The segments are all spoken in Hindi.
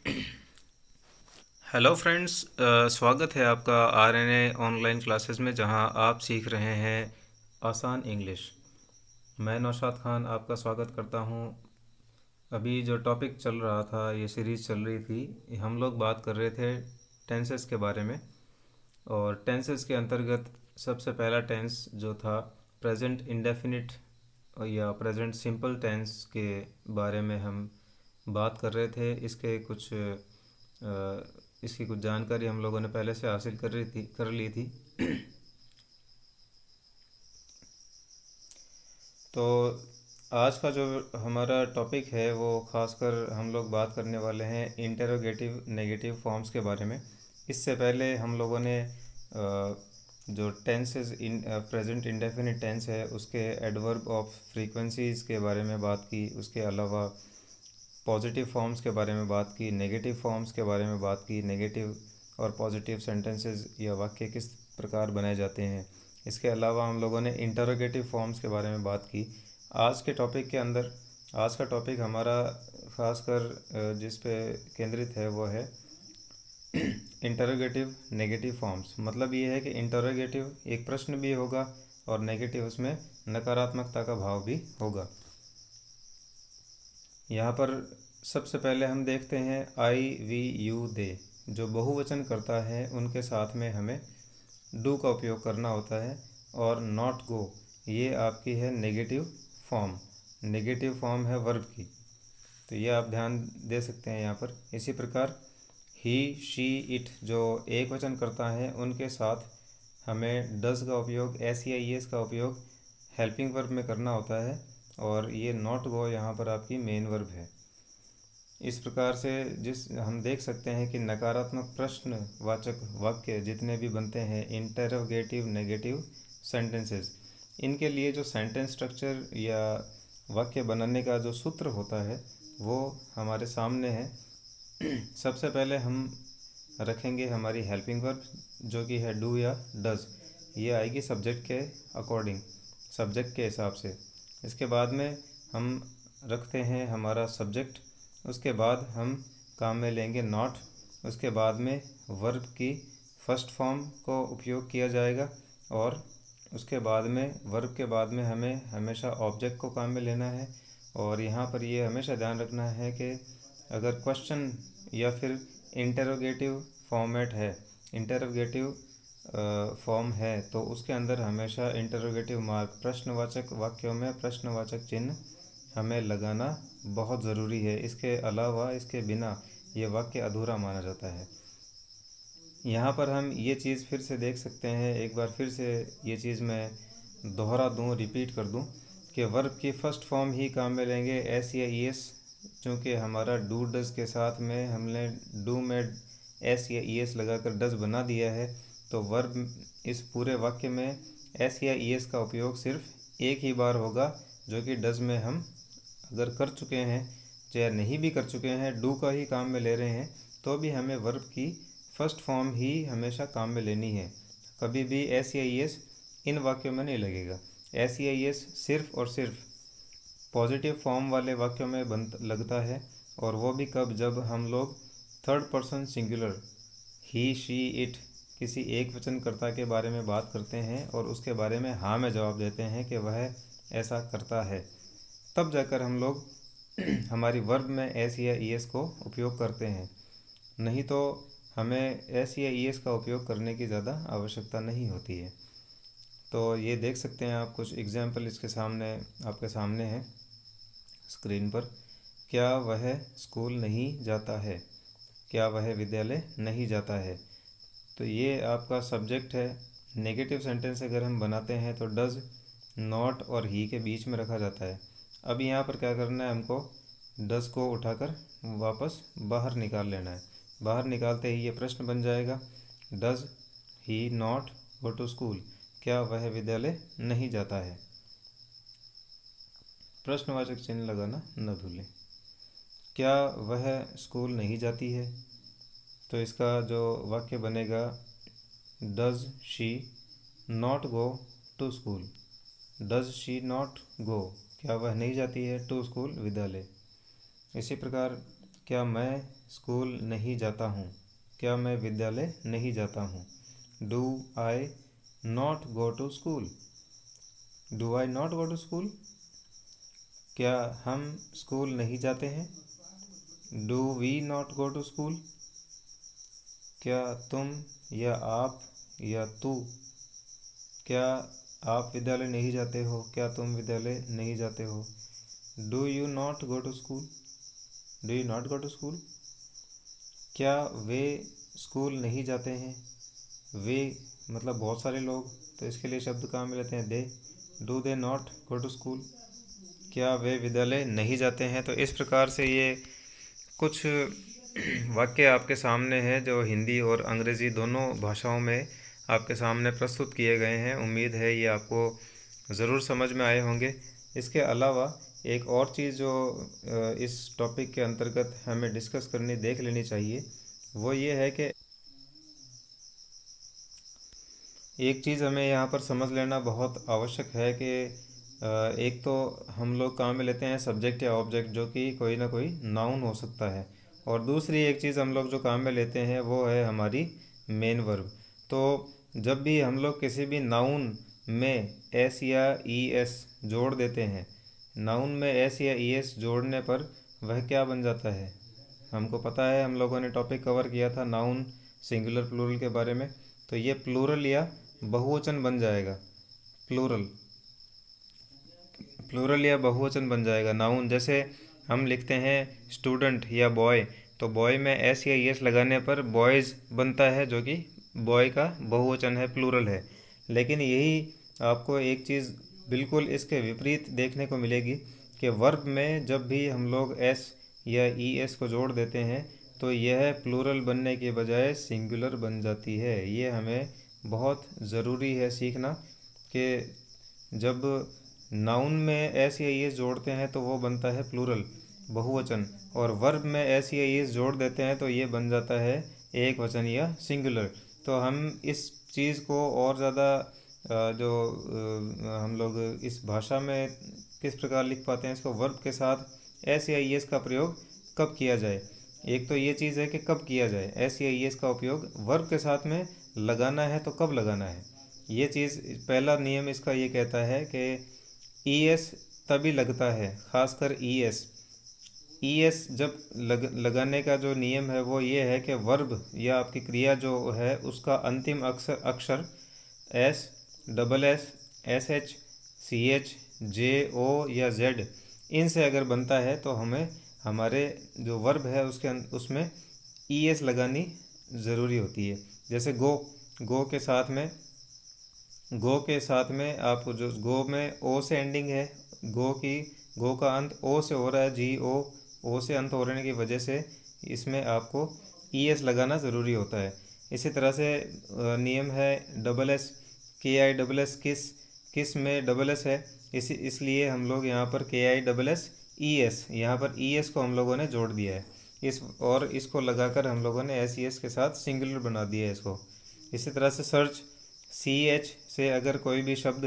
हेलो फ्रेंड्स, स्वागत है आपका आरएनए ऑनलाइन क्लासेस में जहां आप सीख रहे हैं आसान इंग्लिश। मैं नौशाद खान आपका स्वागत करता हूं। अभी जो टॉपिक चल रहा था, ये सीरीज़ चल रही थी, हम लोग बात कर रहे थे टेंसेस के बारे में। और टेंसेस के अंतर्गत सबसे पहला टेंस जो था प्रेजेंट इंडेफिनिट या प्रेजेंट सिंपल टेंस के बारे में हम बात कर रहे थे। इसकी कुछ जानकारी हम लोगों ने पहले से हासिल कर ली थी। तो आज का जो हमारा टॉपिक है वो खासकर हम लोग बात करने वाले हैं इंटेरोगेटिव नेगेटिव फॉर्म्स के बारे में। इससे पहले हम लोगों ने जो tenses in present indefinite tense है उसके एडवर्ब ऑफ फ्रीक्वेंसीज के बारे में बात की। उसके अलावा पॉजिटिव फॉर्म्स के बारे में बात की, नेगेटिव फॉर्म्स के बारे में बात की, नेगेटिव और पॉजिटिव सेंटेंसेस या वाक्य किस प्रकार बनाए जाते हैं। इसके अलावा हम लोगों ने इंटरोगेटिव फॉर्म्स के बारे में बात की। आज के टॉपिक के अंदर आज का टॉपिक हमारा खासकर जिस पे केंद्रित है वो है इंटरोगेटिव नेगेटिव फॉर्म्स। मतलब ये है कि इंटरोगेटिव एक प्रश्न भी होगा और नेगेटिव उसमें नकारात्मकता का भाव भी होगा। यहाँ पर सबसे पहले हम देखते हैं आई वी यू दे। जो बहुवचन करता है उनके साथ में हमें डू का उपयोग करना होता है। और नॉट गो, ये आपकी है नेगेटिव फॉर्म है वर्ब की। तो ये आप ध्यान दे सकते हैं यहाँ पर। इसी प्रकार ही शी इट जो एक वचन करता है उनके साथ हमें डज का उपयोग, एस या ई एस का उपयोग हेल्पिंग वर्ब में करना होता है। और ये नॉट गो यहाँ पर आपकी मेन वर्ब है। इस प्रकार से हम देख सकते हैं कि नकारात्मक प्रश्नवाचक वाक्य जितने भी बनते हैं इंटरोगेटिव नेगेटिव सेंटेंसेस, इनके लिए जो सेंटेंस स्ट्रक्चर या वाक्य बनाने का जो सूत्र होता है वो हमारे सामने है। सबसे पहले हम रखेंगे हमारी हेल्पिंग वर्ब जो कि है डू या डज। ये आएगी सब्जेक्ट के अकॉर्डिंग, सब्जेक्ट के हिसाब से। इसके बाद में हम रखते हैं हमारा सब्जेक्ट। उसके बाद हम काम में लेंगे नॉट। उसके बाद में वर्ब की फर्स्ट फॉर्म को उपयोग किया जाएगा। और उसके बाद में वर्ब के बाद में हमें हमेशा ऑब्जेक्ट को काम में लेना है। और यहाँ पर ये हमेशा ध्यान रखना है कि अगर क्वेश्चन या फिर इंटरोगेटिव फॉर्मेट है, इंटरोगेटिव फॉर्म है, तो उसके अंदर हमेशा इंटरोगेटिव मार्क, प्रश्नवाचक वाक्यों में प्रश्नवाचक चिन्ह हमें लगाना बहुत ज़रूरी है। इसके अलावा, इसके बिना ये वाक्य अधूरा माना जाता है। यहाँ पर हम ये चीज़ फिर से देख सकते हैं। एक बार फिर से ये चीज़ मैं दोहरा दूँ, रिपीट कर दूँ कि वर्ब की फ़र्स्ट फॉर्म ही काम में लेंगे एस या ई एस। चूँकि हमारा डू डज के साथ में हमने डू में एस या ई एस लगाकर डज बना दिया है, तो वर्ब इस पूरे वाक्य में एस या ई एस का उपयोग सिर्फ एक ही बार होगा, जो कि डज में हम अगर कर चुके हैं चाहे नहीं भी कर चुके हैं, डू का ही काम में ले रहे हैं, तो भी हमें वर्ब की फर्स्ट फॉर्म ही हमेशा काम में लेनी है। कभी भी एस या ई एस इन वाक्यों में नहीं लगेगा। एस या ई एस सिर्फ और सिर्फ पॉजिटिव फॉर्म वाले वाक्यों में लगता है। और वो भी कब, जब हम लोग third person singular he she it किसी एक वचनकर्ता के बारे में बात करते हैं और उसके बारे में हाँ में जवाब देते हैं कि वह ऐसा करता है, तब जाकर हम लोग हमारी वर्ब में एस या ई एस को उपयोग करते हैं। नहीं तो हमें एस या ई एस का उपयोग करने की ज़्यादा आवश्यकता नहीं होती है। तो ये देख सकते हैं आप, कुछ एग्जाम्पल इसके सामने आपके सामने है स्क्रीन पर। क्या वह स्कूल नहीं जाता है, क्या वह विद्यालय नहीं जाता है। तो ये आपका सब्जेक्ट है। नेगेटिव सेंटेंस अगर हम बनाते हैं तो डज, नॉट और ही के बीच में रखा जाता है। अब यहाँ पर क्या करना है, हमको डज को उठाकर वापस बाहर निकाल लेना है। बाहर निकालते ही ये प्रश्न बन जाएगा, does he not go to school, क्या वह विद्यालय नहीं जाता है। प्रश्नवाचक चिन्ह लगाना न भूलें। क्या वह स्कूल नहीं जाती है, तो इसका जो वाक्य बनेगा, does she not go to school. Does she not go, क्या वह नहीं जाती है टू स्कूल, विद्यालय। इसी प्रकार क्या मैं स्कूल नहीं जाता हूँ। क्या मैं विद्यालय नहीं जाता हूँ? Do I not go to school? Do I not go to school? क्या हम स्कूल नहीं जाते हैं? Do we not go to school? क्या तुम या आप या तू, क्या आप विद्यालय नहीं जाते हो? क्या तुम विद्यालय नहीं जाते हो? Do you not go to school? Do you not go to school? क्या वे स्कूल नहीं जाते हैं? वे मतलब बहुत सारे लोग, तो इसके लिए शब्द कहाँ मिलते हैं? They. Do they not go to school? क्या वे विद्यालय नहीं जाते हैं? तो इस प्रकार से ये कुछ वाक्य आपके सामने हैं जो हिंदी और अंग्रेज़ी दोनों भाषाओं में आपके सामने प्रस्तुत किए गए हैं। उम्मीद है ये आपको ज़रूर समझ में आए होंगे। इसके अलावा एक और चीज़ जो इस टॉपिक के अंतर्गत हमें डिस्कस करनी, देख लेनी चाहिए, वो ये है कि एक चीज़ हमें यहाँ पर समझ लेना बहुत आवश्यक है कि एक तो हम लोग काम में लेते हैं सब्जेक्ट या ऑब्जेक्ट, जो कि कोई ना कोई नाउन हो सकता है, और दूसरी एक चीज़ हम लोग जो काम में लेते हैं वो है हमारी मेन वर्ब। तो जब भी हम लोग किसी भी नाउन में एस या ई एस जोड़ देते हैं, नाउन में एस या ई एस जोड़ने पर वह क्या बन जाता है? हमको पता है, हम लोगों ने टॉपिक कवर किया था नाउन सिंगुलर प्लूरल के बारे में। तो ये प्लूरल या बहुवचन बन जाएगा। प्लूरल प्लूरल या बहुवचन बन जाएगा नाउन। जैसे हम लिखते हैं स्टूडेंट या बॉय, तो बॉय में एस या एस लगाने पर बॉयज़ बनता है, जो कि बॉय का बहुवचन है, प्लूरल है। लेकिन यही आपको एक चीज़ बिल्कुल इसके विपरीत देखने को मिलेगी कि वर्ब में जब भी हम लोग एस या ई एस को जोड़ देते हैं तो यह प्लूरल बनने के बजाय सिंगुलर बन जाती है। ये हमें बहुत ज़रूरी है सीखना कि जब नाउन में एस या एस जोड़ते हैं तो वो बनता है प्लूरल, बहुवचन, और वर्ब में एस या एस जोड़ देते हैं तो ये बन जाता है एक वचन या सिंगुलर। तो हम इस चीज़ को और ज़्यादा जो हम लोग इस भाषा में किस प्रकार लिख पाते हैं इसको, वर्ब के साथ एस या एस का प्रयोग कब किया जाए। एक तो ये चीज़ है कि कब किया जाए, एस या एस का उपयोग वर्ब के साथ में लगाना है तो कब लगाना है। ये चीज़, पहला नियम इसका ये कहता है कि ई एस तभी लगता है, खासकर ई एस जब लगाने का जो नियम है वो ये है कि वर्ब या आपकी क्रिया जो है उसका अंतिम अक्षर S, double S, S H, C H, J O या जेड, इनसे अगर बनता है तो हमें हमारे जो वर्ब है उसमें ई एस लगानी ज़रूरी होती है। जैसे गो के साथ में आप जो गो में ओ से एंडिंग है, गो का अंत ओ से हो रहा है, जी ओ से अंत हो रहने की वजह से इसमें आपको ई एस लगाना ज़रूरी होता है। इसी तरह से नियम है डबल एस, के आई डबल एस, किस में डबल एस है, इसलिए हम लोग यहाँ पर के I double S E S, यहाँ पर ई एस को हम लोगों ने जोड़ दिया है इसको लगाकर हम लोगों ने एस ई एस के साथ सिंगुलर बना दिया है इसको। इसी तरह से सर्च, सी एच से अगर कोई भी शब्द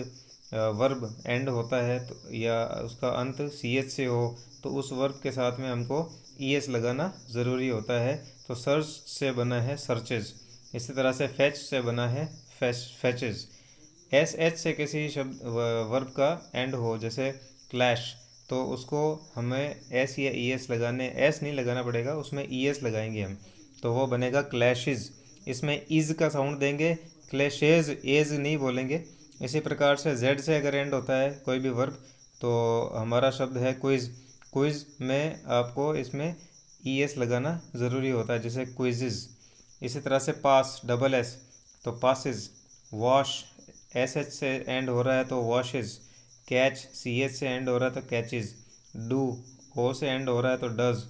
वर्ब एंड होता है तो या उसका अंत सी एच से हो तो उस वर्ब के साथ में हमको ई एस लगाना ज़रूरी होता है। तो सर्च से बना है सर्चेज। इसी तरह से फैच से बना है फैचेज। एस एच से किसी शब्द वर्ब का एंड हो, जैसे क्लैश, तो उसको हमें एस या ई एस लगाने, एस नहीं लगाना पड़ेगा, उसमें ई एस लगाएंगे हम, तो वो बनेगा क्लैशेज। इसमें इज़ का साउंड देंगे, क्लैशेज, एज नहीं बोलेंगे। इसी प्रकार से जेड से अगर एंड होता है कोई भी वर्ब तो हमारा शब्द है क्विज़ में आपको इसमें ई एस लगाना ज़रूरी होता है, जैसे क्विज़। इसी तरह से पास, डबल एस, तो पासिस। वॉश, एस एच से एंड हो रहा है तो वॉशेज। कैच, सी एच से एंड हो रहा है तो कैचेज। डू, ओ से एंड हो रहा है तो डज,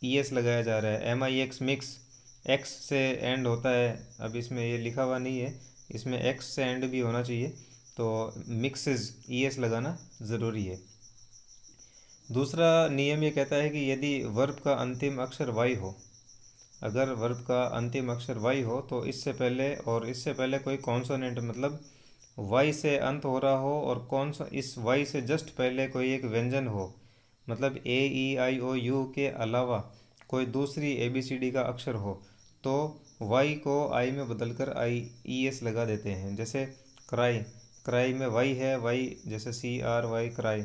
ई एस लगाया जा रहा है। एम आई एक्स, मिक्स, एक्स से एंड होता है, अब इसमें ये लिखा हुआ नहीं है, इसमें एक्स से एंड भी होना चाहिए, तो मिक्सेस, ई एस लगाना ज़रूरी है। दूसरा नियम ये कहता है कि यदि वर्ब का अंतिम अक्षर वाई हो, अगर वर्ब का अंतिम अक्षर वाई हो तो इससे पहले कोई कॉन्सोनेंट, मतलब वाई से अंत हो रहा हो और इस वाई से जस्ट पहले कोई एक व्यंजन हो, मतलब ए ई आई ओ यू के अलावा कोई दूसरी ABCD का अक्षर हो तो वाई को आई में बदलकर IES लगा देते हैं। जैसे क्राई, क्राई में वाई है, वाई जैसे CRY क्राई,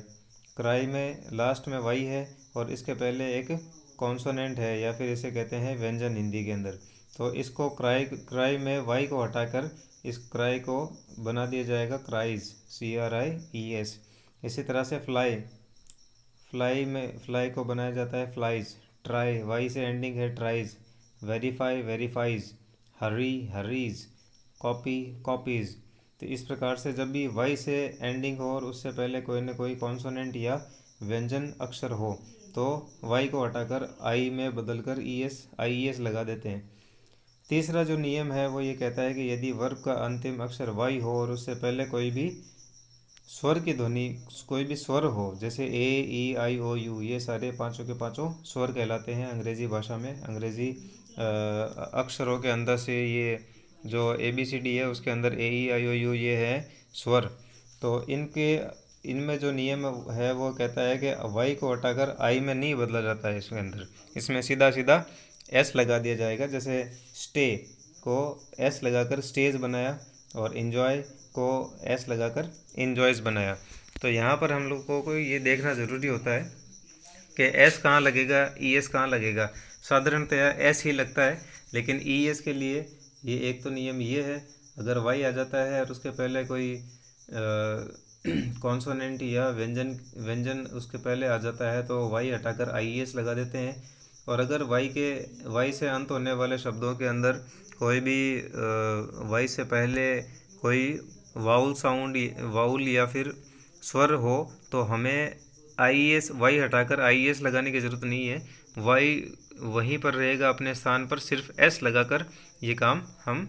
क्राई में लास्ट में वाई है और इसके पहले एक कॉन्सोनेंट है या फिर इसे कहते हैं व्यंजन हिंदी के अंदर। तो इसको क्राई, क्राई में वाई को हटाकर इस क्राई को बना दिया जाएगा क्राइज, CRIES। इसी तरह से फ्लाई, फ्लाई में फ्लाई को बनाया जाता है फ्लाइज, ट्राई वाई से एंडिंग है ट्राइज, वेरीफाई वेरीफाइज, हरी हरीज, कॉपी कॉपीज। तो इस प्रकार से जब भी वाई से एंडिंग हो और उससे पहले कोई ना कोई कॉन्सोनेंट या व्यंजन अक्षर हो तो वाई को हटाकर आई में बदलकर IES लगा देते हैं। तीसरा जो नियम है वो ये कहता है कि यदि वर्ब का अंतिम अक्षर वाई हो और उससे पहले कोई भी स्वर की ध्वनि, कोई भी स्वर हो, जैसे A E I O U, ये सारे पांचों के पांचों स्वर कहलाते हैं अंग्रेज़ी भाषा में। अंग्रेज़ी अक्षरों के अंदर से ये जो ABCD है उसके अंदर AE I O U ये है स्वर। तो इनमें जो नियम है वो कहता है कि वाई को हटाकर आई में नहीं बदला जाता है इसके अंदर, इसमें सीधा सीधा S लगा दिया जाएगा। जैसे स्टे को S लगाकर स्टेज बनाया और इन्जॉय को S लगाकर इन्जॉयज़ बनाया। तो यहाँ पर हम लोगों को ये देखना ज़रूरी होता है कि S कहाँ लगेगा, ES कहाँ लगेगा। साधारणतया S ही लगता है, लेकिन ES के लिए ये एक तो नियम ये है, अगर वाई आ जाता है और उसके पहले कोई कॉन्सोनेंट या व्यंजन उसके पहले आ जाता है तो वाई हटाकर IES लगा देते हैं। और अगर वाई से अंत होने वाले शब्दों के अंदर कोई भी वाई से पहले कोई वाउल या फिर स्वर हो तो हमें वाई हटाकर IES लगाने की ज़रूरत नहीं है। वाई वहीं पर रहेगा अपने स्थान पर, सिर्फ S लगाकर ये काम हम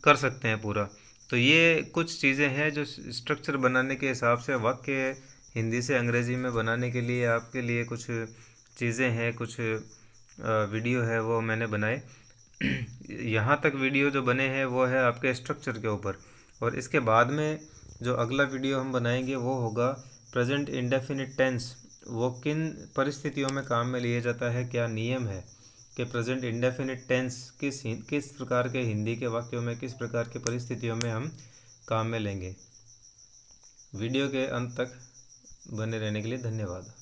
कर सकते हैं पूरा। तो ये कुछ चीज़ें हैं जो स्ट्रक्चर बनाने के हिसाब से वाक्य हिंदी से अंग्रेज़ी में बनाने के लिए आपके लिए कुछ चीज़ें हैं, कुछ वीडियो है वो मैंने बनाए। यहाँ तक वीडियो जो बने हैं वो है आपके स्ट्रक्चर के ऊपर, और इसके बाद में जो अगला वीडियो हम बनाएंगे वो होगा प्रेजेंट इंडेफिनिट टेंस। वो किन परिस्थितियों में काम में लिया जाता है, क्या नियम है कि प्रेजेंट इंडेफिनिट टेंस किस प्रकार के हिंदी के वाक्यों में, किस प्रकार के परिस्थितियों में हम काम में लेंगे। वीडियो के अंत तक बने रहने के लिए धन्यवाद।